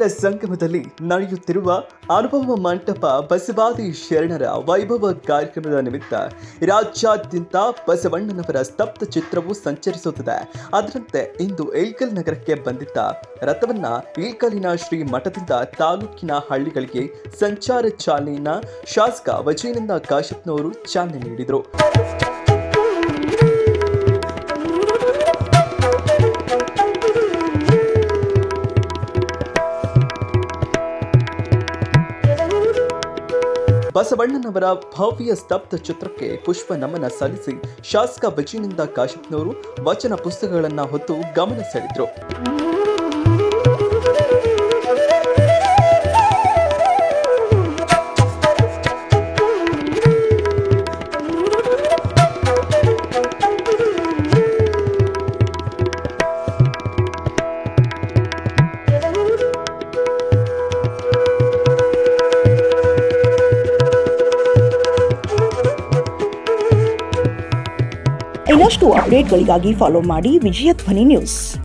ಸಂಗಮದಲ್ಲಿ ನಡೆಯುತ್ತಿರುವ ಅನುಭವ ಮಂಟಪ ಬಸವಾದಿ ಶರಣರ ವೈಭವ ಕಾರ್ಯಕ್ರಮದ ನಿಮಿತ್ತ ರಾಜ್ಯಾದ್ಯಂತ ಬಸವಣ್ಣನವರ ಸ್ತಬ್ಧ ಚಿತ್ರವು ಸಂಚರಿಸುತ್ತದೆ. ಅದರಂತೆ ಇಂದು ಇಳಕಲ್ ನಗರಕ್ಕೆ ಬಂದಿದ್ದ ರಥವನ್ನ ಇಳಕಲ್ಲಿನ ಶ್ರೀ ಮಠದಿಂದ ತಾಲೂಕಿನ ಹಳ್ಳಿಗಳಿಗೆ ಸಂಚಾರ ಚಾಲನೆಯನ್ನ ಶಾಸಕ ವಜೀನಂದ ಕಾಶಪ್ಪನವರು ಚಾಲನೆ ನೀಡಿದರು. ಬಸವಣ್ಣನವರ ಭವ್ಯ ಸ್ತಬ್ಧ ಚಿತ್ರಕ್ಕೆ ಪುಷ್ಪ ನಮನ ಸಲ್ಲಿಸಿ ಶಾಸಕ ವಜೀನಂದ ಕಾಶಪ್ಪನವರು ವಚನ ಪುಸ್ತಕಗಳನ್ನು ಹೊತ್ತು ಗಮನ ಸೆಳೆದರು. ಇನ್ನಷ್ಟು ಅಪ್ಡೇಟ್ಗಳಿಗಾಗಿ ಫಾಲೋ ಮಾಡಿ ವಿಜಯ ಧ್ವನಿ ನ್ಯೂಸ್.